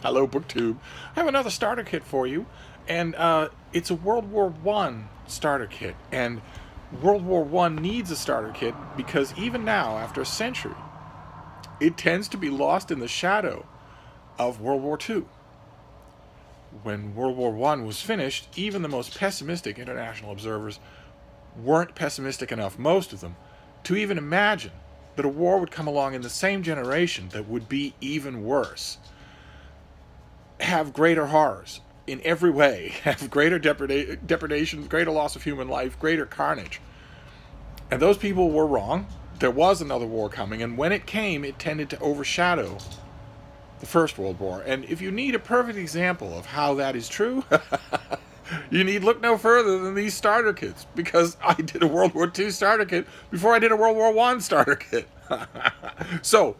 Hello, BookTube. I have another starter kit for you, and it's a World War One starter kit. And World War One needs a starter kit because even now, after a century, it tends to be lost in the shadow of World War Two. When World War One was finished, even the most pessimistic international observers weren't pessimistic enough, most of them, to even imagine that a war would come along in the same generation that would be even worse, have greater horrors in every way, have greater depredations, greater loss of human life, greater carnage. And those people were wrong. There was another war coming, and when it came, it tended to overshadow the First World War. And if you need a perfect example of how that is true, you need look no further than these starter kits, because I did a World War II starter kit before I did a World War I starter kit. So,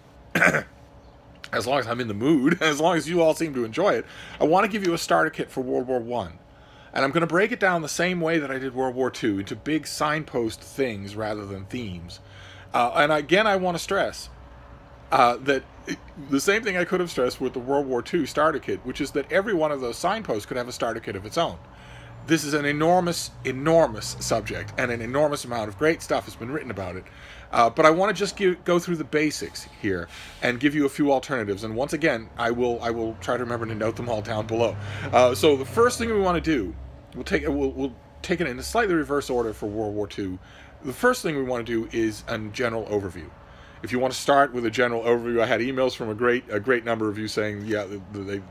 as long as I'm in the mood, as long as you all seem to enjoy it, I want to give you a starter kit for World War I. And I'm going to break it down the same way that I did World War II, into big signpost things rather than themes. And again, I want to stress that the same thing I could have stressed with the World War II starter kit, which is that every one of those signposts could have a starter kit of its own. This is an enormous, enormous subject, and an enormous amount of great stuff has been written about it. But I want to just go through the basics here and give you a few alternatives. And once again, I will try to remember to note them all down below. So the first thing we want to do, we'll take it in a slightly reverse order for World War II. The first thing we want to do is a general overview. If you want to start with a general overview, I had emails from a great number of you saying, yeah,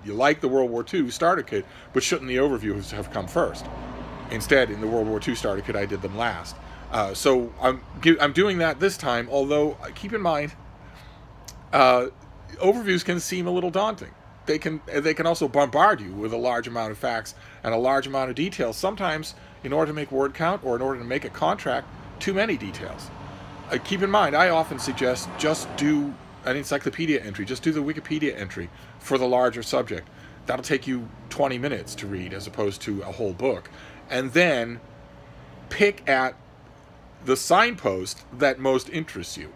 you like the World War II starter kit, but shouldn't the overviews have come first? Instead, in the World War II starter kit, I did them last. So I'm doing that this time, although keep in mind, overviews can seem a little daunting. They can also bombard you with a large amount of facts and a large amount of details. Sometimes, in order to make word count or in order to make a contract, too many details. Keep in mind, I often suggest just do an encyclopedia entry, just do the Wikipedia entry for the larger subject. That'll take you 20 minutes to read as opposed to a whole book. And then pick at the signpost that most interests you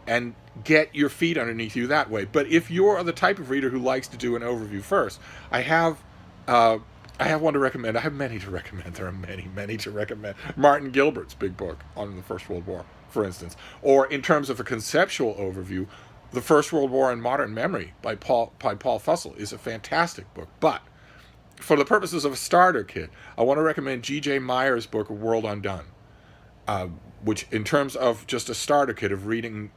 and get your feet underneath you that way. But if you're the type of reader who likes to do an overview first, I have one to recommend. I have many to recommend. There are many to recommend. Martin Gilbert's big book on the First World War, for instance. Or in terms of a conceptual overview, The First World War in Modern Memory by Paul Fussell is a fantastic book. But for the purposes of a starter kit, I want to recommend G.J. Meyer's book, World Undone, which in terms of just a starter kit of reading,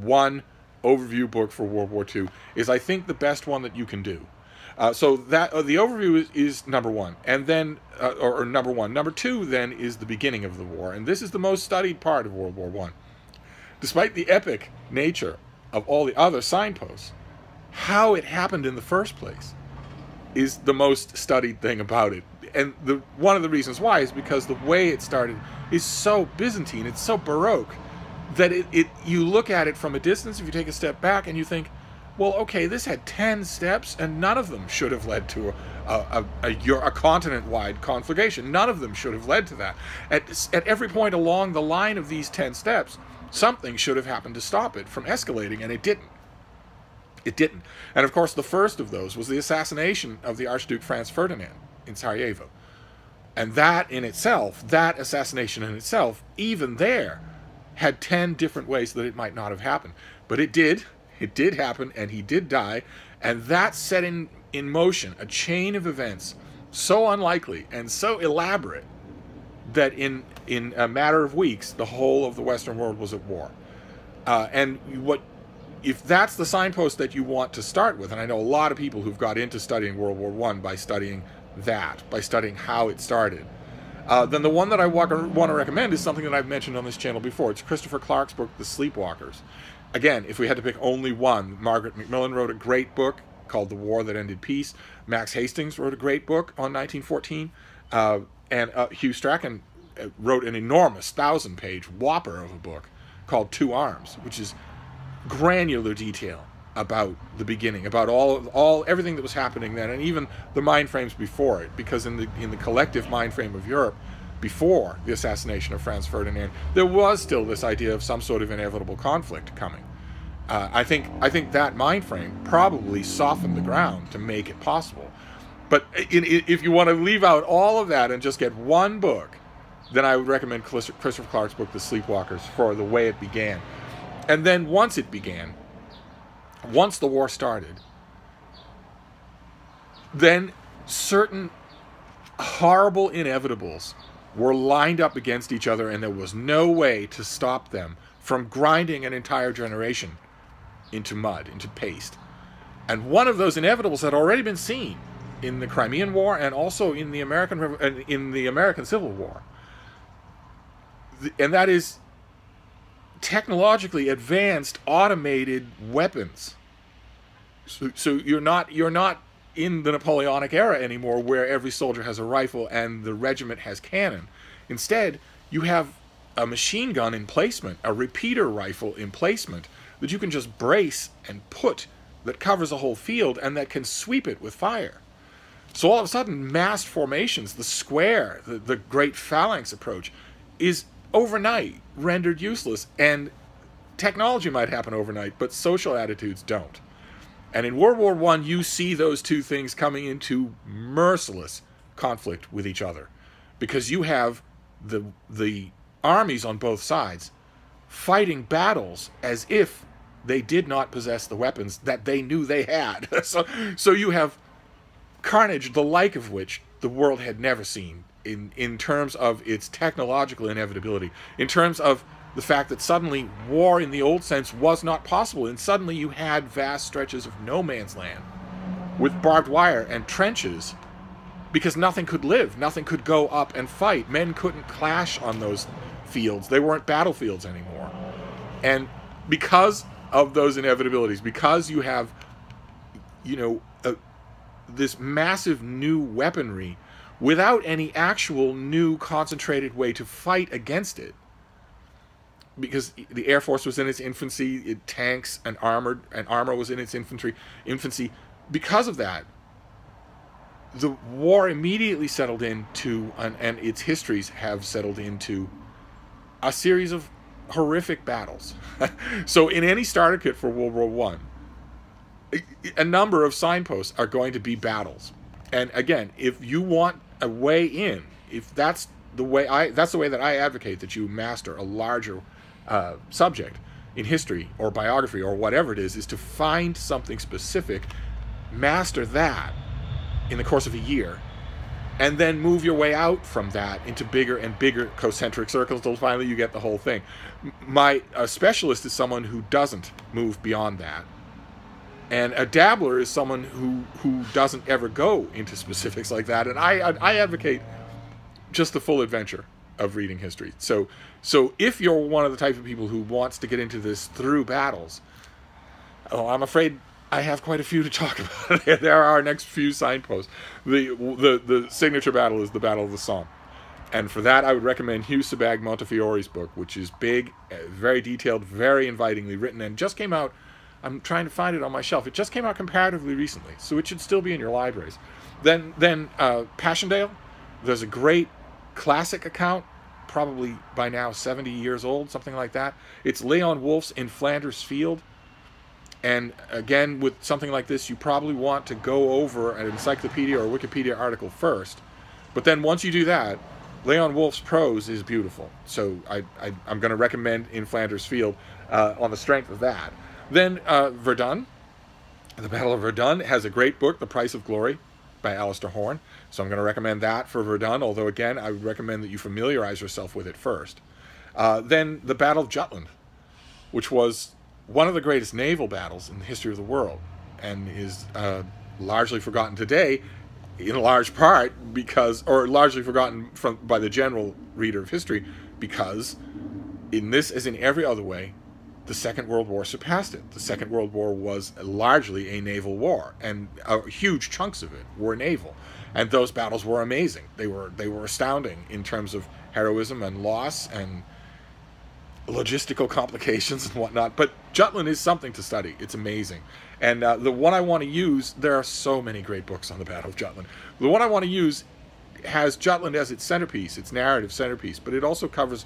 one overview book for World War II, is I think the best one that you can do. So that the overview is number one, and then or number one. Number two then is the beginning of the war, and this is the most studied part of World War One. Despite the epic nature of all the other signposts, how it happened in the first place is the most studied thing about it. And one of the reasons why is because the way it started is so Byzantine, it's so Baroque, that you look at it from a distance, if you take a step back and you think, well, okay, this had 10 steps, and none of them should have led to a continent-wide conflagration. None of them should have led to that. At every point along the line of these 10 steps, something should have happened to stop it from escalating, and it didn't. It didn't. And of course, the first of those was the assassination of the Archduke Franz Ferdinand in Sarajevo. And that assassination in itself, even there, had 10 different ways that it might not have happened. But it did. It did happen, and he did die, and that set in motion a chain of events so unlikely and so elaborate that in a matter of weeks, the whole of the Western world was at war. If that's the signpost that you want to start with, and I know a lot of people who've got into studying World War I by studying how it started, then the one that I want to recommend is something that I've mentioned on this channel before. It's Christopher Clark's book, The Sleepwalkers. Again, if we had to pick only one, Margaret MacMillan wrote a great book called The War That Ended Peace. Max Hastings wrote a great book on 1914. And Hugh Strachan wrote an enormous 1,000-page whopper of a book called Two Arms, which is granular detail about the beginning, about everything that was happening then, and even the mind frames before it, because in the collective mind frame of Europe, before the assassination of Franz Ferdinand, there was still this idea of some sort of inevitable conflict coming. I think that mind frame probably softened the ground to make it possible. But if you want to leave out all of that and just get one book, then I would recommend Christopher Clark's book, The Sleepwalkers, for the way it began. And then once it began, once the war started, then certain horrible inevitables were lined up against each other, and there was no way to stop them from grinding an entire generation into mud, into paste. And one of those inevitables had already been seen in the Crimean War and also in the American Civil War. And that is technologically advanced automated weapons. So you're not in the Napoleonic era anymore, where every soldier has a rifle and the regiment has cannon. Instead, you have a machine gun emplacement, a repeater rifle emplacement that you can just brace and put, that covers a whole field and that can sweep it with fire. So all of a sudden, massed formations, the square, the great phalanx approach, is overnight rendered useless. And technology might happen overnight, but social attitudes don't. And in World War I, you see those two things coming into merciless conflict with each other, because you have the armies on both sides fighting battles as if they did not possess the weapons that they knew they had. So you have carnage, the like of which the world had never seen in terms of its technological inevitability, in terms of the fact that suddenly war in the old sense was not possible, and suddenly you had vast stretches of no man's land with barbed wire and trenches, because nothing could live, nothing could go up and fight. Men couldn't clash on those fields. They weren't battlefields anymore. And because of those inevitabilities, because you have, this massive new weaponry without any actual new concentrated way to fight against it, because the Air Force was in its infancy, tanks and armor was in its infancy. Because of that, the war immediately settled into, and its histories have settled into, a series of horrific battles. So in any starter kit for World War I, a number of signposts are going to be battles. And again, if you want a way in, if that's the way that I advocate that you master a larger subject in history or biography or whatever it is to find something specific, master that in the course of a year, and then move your way out from that into bigger and bigger concentric circles until finally you get the whole thing. A specialist is someone who doesn't move beyond that. And a dabbler is someone who doesn't ever go into specifics like that. And I advocate just the full adventure of reading history. So if you're one of the type of people who wants to get into this through battles, I'm afraid I have quite a few to talk about. There are our next few signposts. The signature battle is the Battle of the Somme. And for that, I would recommend Hugh Sebag-Montefiore's book, which is big, very detailed, very invitingly written, and just came out. I'm trying to find it on my shelf. It just came out comparatively recently, so it should still be in your libraries. Then Passchendaele. There's a great classic account, probably by now 70 years old, something like that. It's Leon Wolff's In Flanders Field. And again, with something like this, you probably want to go over an encyclopedia or Wikipedia article first. But then once you do that, Leon Wolff's prose is beautiful. So I'm going to recommend In Flanders Field on the strength of that. Then Verdun, the Battle of Verdun, has a great book, The Price of Glory, by Alistair Horne. So I'm going to recommend that for Verdun, although again, I would recommend that you familiarize yourself with it first. Then the Battle of Jutland, which was one of the greatest naval battles in the history of the world, and is largely forgotten today, in large part largely forgotten by the general reader of history, because in this, as in every other way, the Second World War surpassed it. The Second World War was largely a naval war, and huge chunks of it were naval. And those battles were amazing. They were astounding in terms of heroism and loss and logistical complications and whatnot. But Jutland is something to study. It's amazing. And the one I want to use, there are so many great books on the Battle of Jutland. The one I want to use has Jutland as its centerpiece, its narrative centerpiece, but it also covers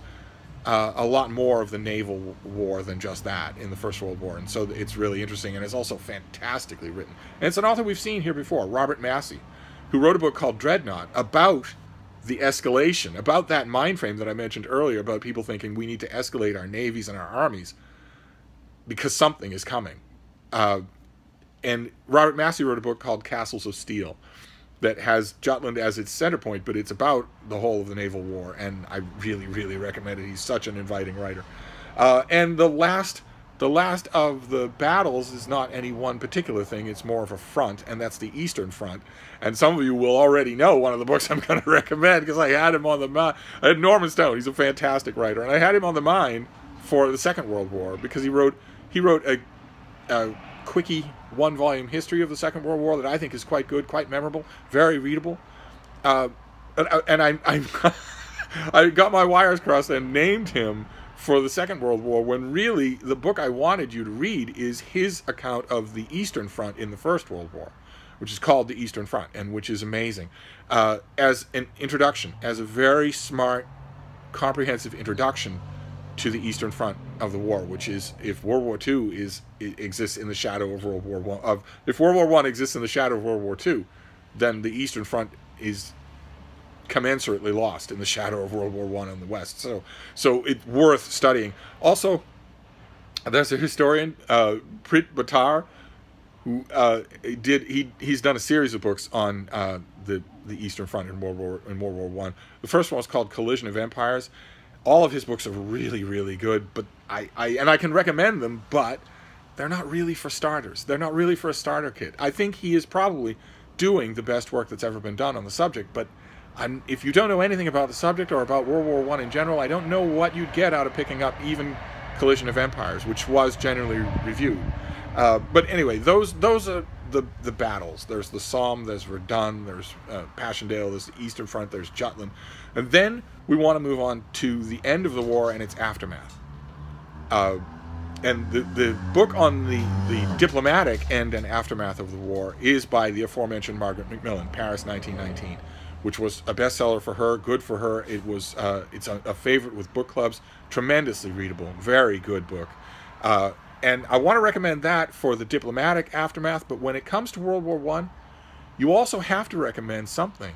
a lot more of the naval war than just that in the First World War. And so it's really interesting, and it's also fantastically written. And it's an author we've seen here before, Robert Massie, who wrote a book called Dreadnought about the escalation, about that mind frame that I mentioned earlier, about people thinking we need to escalate our navies and our armies because something is coming. And Robert Massie wrote a book called Castles of Steel that has Jutland as its center point, but it's about the whole of the naval war, and I really, really recommend it. He's such an inviting writer. And the last of the battles is not any one particular thing. It's more of a front, and that's the Eastern Front. And some of you will already know one of the books I'm going to recommend, because I had him on the mind. I had Norman Stone. He's a fantastic writer, and I had him on the mind for the Second World War, because he wrote a quickie one-volume history of the Second World War that I think is quite good, quite memorable, very readable. And I got my wires crossed and named him for the Second World War, when really the book I wanted you to read is his account of the Eastern Front in the First World War, which is called the Eastern Front, and which is amazing. As an introduction, as a very smart, comprehensive introduction to the Eastern Front of the war, which is, if World War II exists in the shadow of World War I, if World War I exists in the shadow of World War II, then the Eastern Front is commensurately lost in the shadow of World War I in the West. So it's worth studying. Also, there's a historian, Prit Bhattar, who he's done a series of books on the Eastern Front in World War I. The first one was called Collision of Empires. All of his books are really, really good, but I can recommend them, but they're not really for starters. They're not really for a starter kit. I think he is probably doing the best work that's ever been done on the subject, but if you don't know anything about the subject or about World War I in general, I don't know what you'd get out of picking up even Collision of Empires, which was generally reviewed. But anyway, those are the battles. There's the Somme, there's Verdun, there's Passchendaele, there's the Eastern Front, there's Jutland. And then we want to move on to the end of the war and its aftermath. And the book on the diplomatic end and aftermath of the war is by the aforementioned Margaret MacMillan, Paris 1919, which was a bestseller for her, good for her. It was it's a favorite with book clubs, tremendously readable, very good book. And I want to recommend that for the diplomatic aftermath, but when it comes to World War I, you also have to recommend something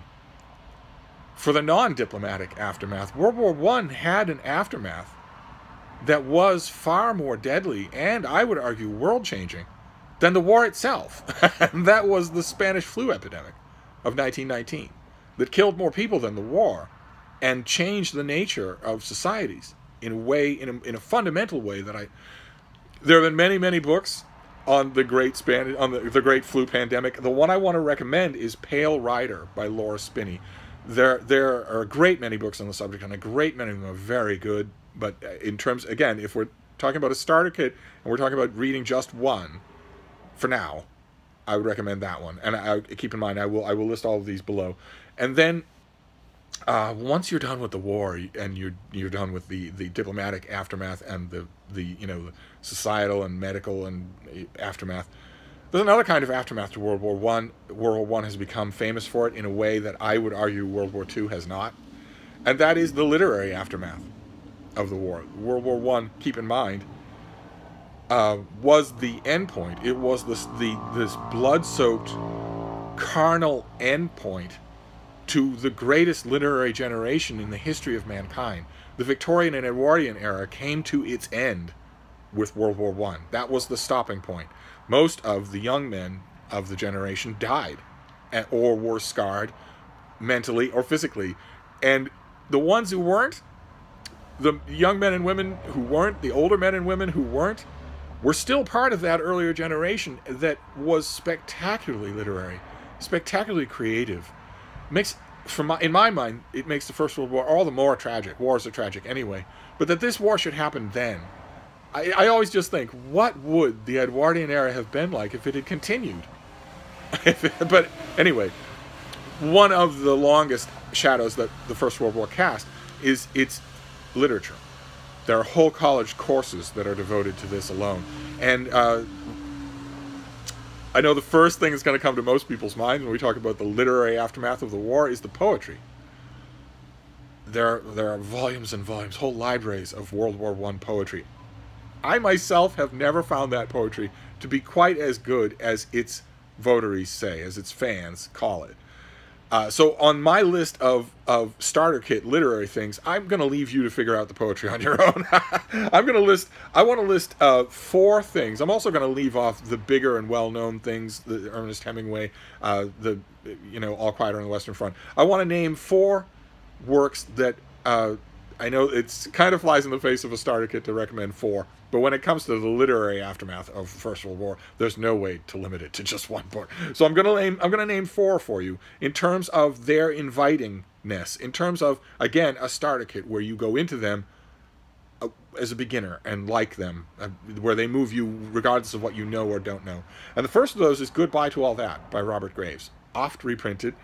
for the non-diplomatic aftermath. World War I had an aftermath that was far more deadly and, I would argue, world-changing than the war itself. And that was the Spanish flu epidemic of 1919 that killed more people than the war and changed the nature of societies in a way, in a fundamental way that there have been many, many books on the great the great flu pandemic. The one I want to recommend is Pale Rider by Laura Spinney. There are a great many books on the subject, and a great many of them are very good. But in terms, again, if we're talking about a starter kit and we're talking about reading just one, for now, I would recommend that one. And keep in mind, I will list all of these below. And then once you're done with the war and you're done with the diplomatic aftermath and the societal and medical and aftermath, there's another kind of aftermath to World War I. World War I has become famous for it in a way that I would argue World War II has not, and that is the literary aftermath of the war. World War I, keep in mind, was the end point. It was this blood-soaked, carnal end point to the greatest literary generation in the history of mankind. The Victorian and Edwardian era came to its end with World War I. That was the stopping point. Most of the young men of the generation died or were scarred mentally or physically. And the ones who weren't, the young men and women who weren't, the older men and women who weren't, were still part of that earlier generation that was spectacularly literary, spectacularly creative. In my mind, it makes the First World War all the more tragic. Wars are tragic anyway. But that this war should happen then. I always just think, what would the Edwardian era have been like if it had continued? But anyway, one of the longest shadows that the First World War cast is its literature. There are whole college courses that are devoted to this alone. And I know the first thing that's going to come to most people's minds when we talk about the literary aftermath of the war is the poetry. there are volumes and volumes, whole libraries of World War I poetry. I myself have never found that poetry to be quite as good as its votaries say, as its fans call it. So on my list of starter kit literary things, I'm going to leave you to figure out the poetry on your own. I want to list 4 things. I'm also going to leave off the bigger and well-known things, the Ernest Hemingway, All Quiet on the Western Front. I want to name 4 works that I know it's kind of flies in the face of a starter kit to recommend 4, but when it comes to the literary aftermath of the First World War, there's no way to limit it to just one book. So I'm gonna name 4 for you in terms of their invitingness, in terms of, again, a starter kit where you go into them as a beginner and like them, where they move you regardless of what you know or don't know. And the first of those is Goodbye to All That by Robert Graves, oft reprinted,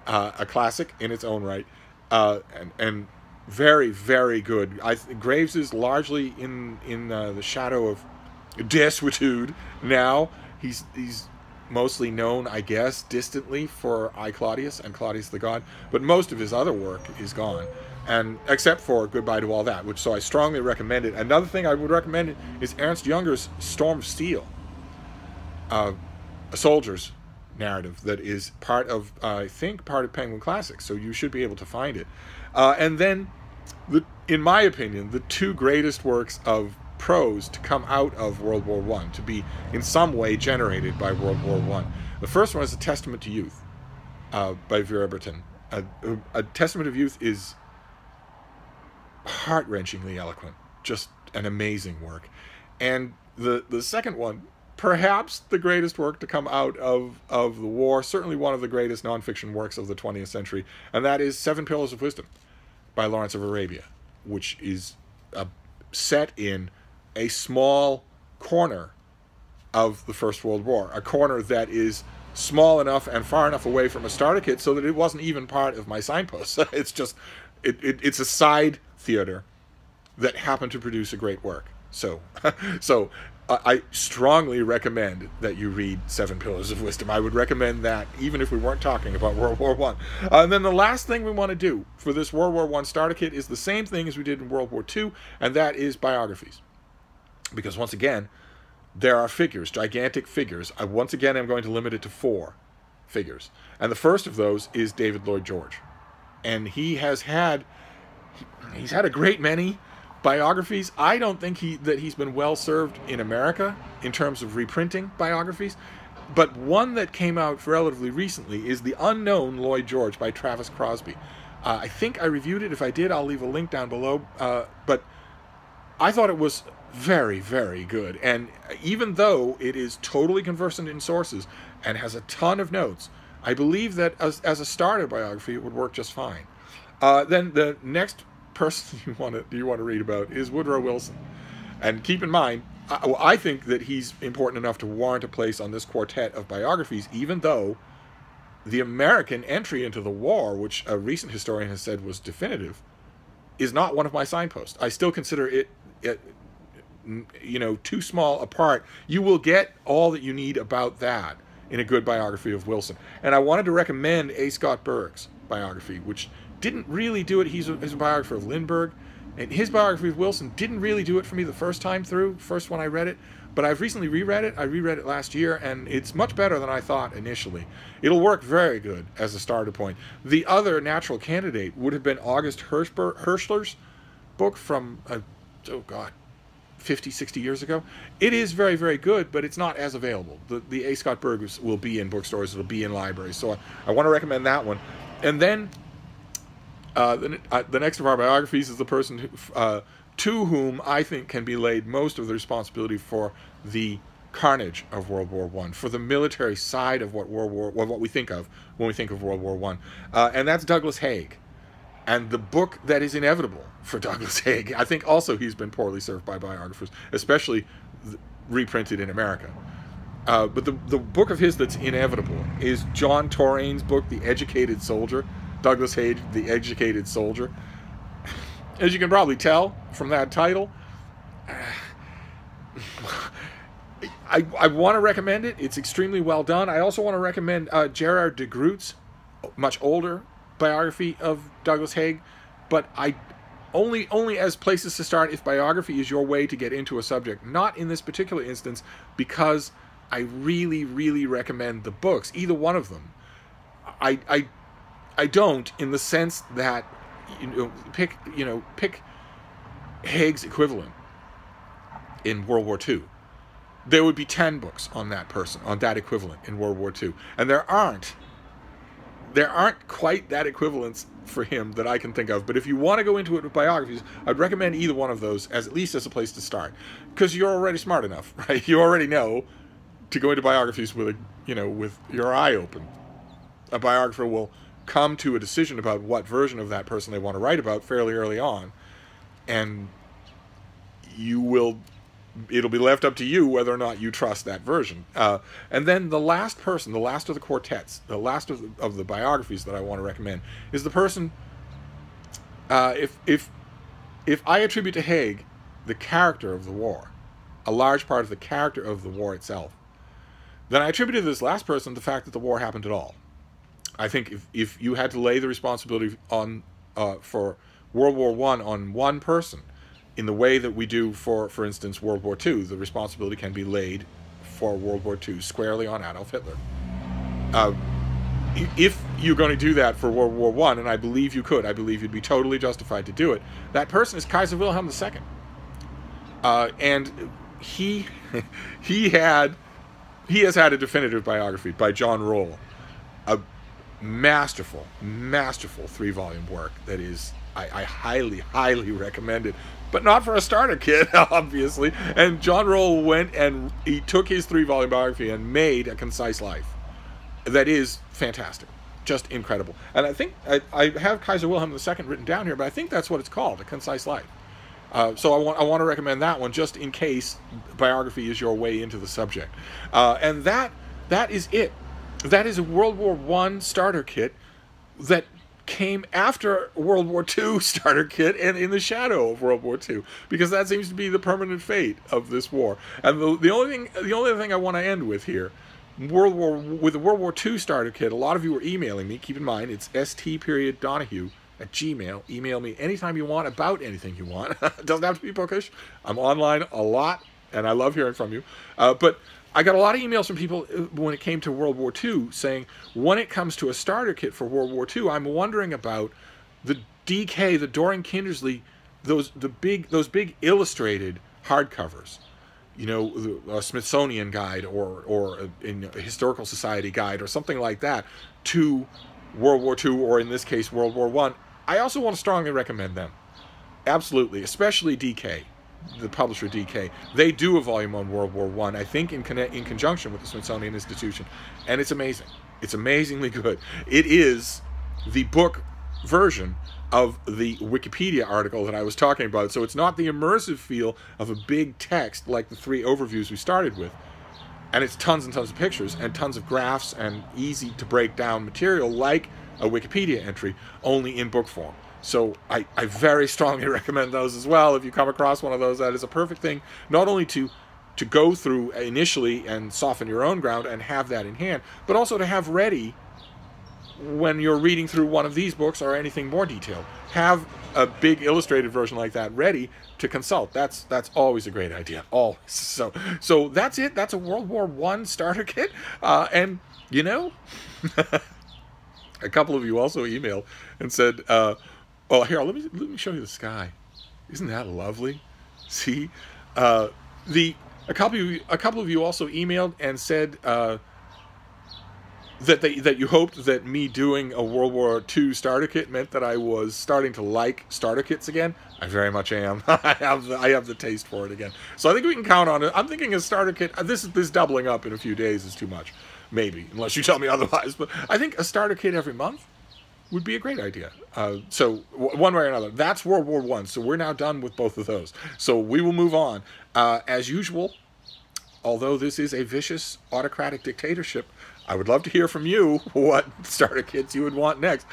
a classic in its own right, and very, very good. Graves is largely in the shadow of desuetude now. He's mostly known, I guess, distantly for I, Claudius and Claudius the God, but most of his other work is gone, and except for Goodbye to All That, which, so I strongly recommend it. Another thing I would recommend is Ernst Junger's Storm of Steel, a soldier's narrative that is part of Penguin Classics, so you should be able to find it. And then, in my opinion, the 2 greatest works of prose to come out of World War I, to be in some way generated by World War I. The first one is A Testament to Youth by Vera Brittain. A Testament of Youth is heart-wrenchingly eloquent, just an amazing work. And the second one, perhaps the greatest work to come out of the war, certainly one of the greatest nonfiction works of the 20th century, and that is 7 Pillars of Wisdom by Lawrence of Arabia, which is set in a small corner of the First World War, a corner that is small enough and far enough away from a starter kit so that it wasn't even part of my signposts. It's just, it's a side theater that happened to produce a great work. So I strongly recommend that you read 7 Pillars of Wisdom. I would recommend that even if we weren't talking about World War I. And then the last thing we want to do for this World War I starter kit is the same thing as we did in World War II, and that is biographies. Because once again, there are figures, gigantic figures. Once again, I'm going to limit it to 4 figures. And the first of those is David Lloyd George. And he's had a great many biographies. I don't think he's been well served in America in terms of reprinting biographies, but one that came out relatively recently is The Unknown Lloyd George by Travis Crosby. I think I reviewed it. If I did, I'll leave a link down below. But I thought it was very, very good. And even though it is totally conversant in sources and has a ton of notes, I believe that as a starter biography, it would work just fine. Then the next person you want to read about is Woodrow Wilson. And keep in mind, I think that he's important enough to warrant a place on this quartet of biographies, even though the American entry into the war, which a recent historian has said was definitive, is not one of my signposts. I still consider it too small a part. You will get all that you need about that in a good biography of Wilson. And I wanted to recommend A. Scott Berg's biography, which didn't really do it. He's a biographer of Lindbergh, and his biography of Wilson didn't really do it for me the first time through, first when I read it, but I've recently reread it. I reread it last year, and it's much better than I thought initially. It'll work very good as a starter point. The other natural candidate would have been August Hirschler's book from, 50, 60 years ago. It is very, very good, but it's not as available. The A. Scott Berg will be in bookstores, it'll be in libraries, so I want to recommend that one. And then the next of our biographies is the person to whom I think can be laid most of the responsibility for the carnage of World War I, for the military side of what we think of when we think of World War I, and that's Douglas Haig. And the book that is inevitable for Douglas Haig, I think also he's been poorly served by biographers, especially reprinted in America. But the book of his that's inevitable is John Torraine's book, The Educated Soldier. Douglas Haig, The Educated Soldier. As you can probably tell from that title, I want to recommend it. It's extremely well done. I also want to recommend Gerard de Groot's much older biography of Douglas Haig. but I only as places to start if biography is your way to get into a subject. Not in this particular instance, because I really, really recommend the books, either one of them. I don't, in the sense that pick Haig's equivalent in World War II. There would be 10 books on that person, on that equivalent in World War II, and there aren't quite that equivalence for him that I can think of. But if you want to go into it with biographies, I'd recommend either one of those at least as a place to start, because you're already smart enough, right? You already know to go into biographies with your eye open. A biographer will come to a decision about what version of that person they want to write about fairly early on, and it'll be left up to you whether or not you trust that version. And then the last person, the last of the quartets, the last of the biographies that I want to recommend is the person. If I attribute to Haig the character of the war, a large part of the character of the war itself, then I attributed to this last person the fact that the war happened at all. I think if you had to lay the responsibility on for World War I on one person, in the way that we do for instance, World War II, the responsibility can be laid for World War II squarely on Adolf Hitler. If you're going to do that for World War I, and I believe you could, I believe you'd be totally justified to do it, that person is Kaiser Wilhelm II. And he has had a definitive biography by John Rohl, a masterful 3-volume work that is, I highly, highly recommend it, but not for a starter kit, obviously. And John Rohl went and he took his 3-volume biography and made a concise life that is fantastic, just incredible. And I think I have Kaiser Wilhelm II written down here, but I think that's what it's called, A Concise Life. So I want to recommend that one, just in case biography is your way into the subject. And that is it. That is a World War I starter kit that came after World War II starter kit and in the shadow of World War II, because that seems to be the permanent fate of this war. And the only other thing I want to end with here, with the World War II starter kit, a lot of you are emailing me. Keep in mind, it's st.donahue@gmail. Email me anytime you want about anything you want. It doesn't have to be bookish. I'm online a lot, and I love hearing from you. But I got a lot of emails from people when it came to World War II saying, when it comes to a starter kit for World War II, I'm wondering about the DK, the Doreen Kindersley, those big illustrated hardcovers, a Smithsonian guide or a Historical Society guide or something like that to World War II, or in this case World War I. I also want to strongly recommend them. Absolutely, especially DK. The publisher DK, they do a volume on World War I think in conjunction with the Smithsonian Institution, and it's amazing. It's amazingly good. It is the book version of the Wikipedia article that I was talking about, so it's not the immersive feel of a big text like the 3 overviews we started with, and it's tons and tons of pictures and tons of graphs and easy to break down material like a Wikipedia entry, only in book form. So I very strongly recommend those as well. If you come across one of those, that is a perfect thing, not only to go through initially and soften your own ground and have that in hand, but also to have ready when you're reading through one of these books or anything more detailed. Have a big illustrated version like that ready to consult. That's always a great idea. Always. So that's it. That's a World War I starter kit. And a couple of you also emailed and said, oh, here, let me show you the sky. Isn't that lovely? See, a couple of you also emailed and said that you hoped that me doing a World War II starter kit meant that I was starting to like starter kits again. I very much am. I have the taste for it again. So I think we can count on it. I'm thinking a starter kit. This doubling up in a few days is too much, maybe, unless you tell me otherwise. But I think a starter kit every month would be a great idea. So one way or another, that's World War I. So we're now done with both of those. So we will move on. As usual, although this is a vicious autocratic dictatorship, I would love to hear from you what starter kits you would want next.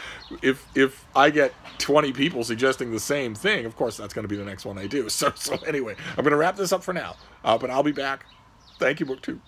If I get 20 people suggesting the same thing, of course that's going to be the next one I do. So anyway, I'm going to wrap this up for now. But I'll be back. Thank you, BookTube.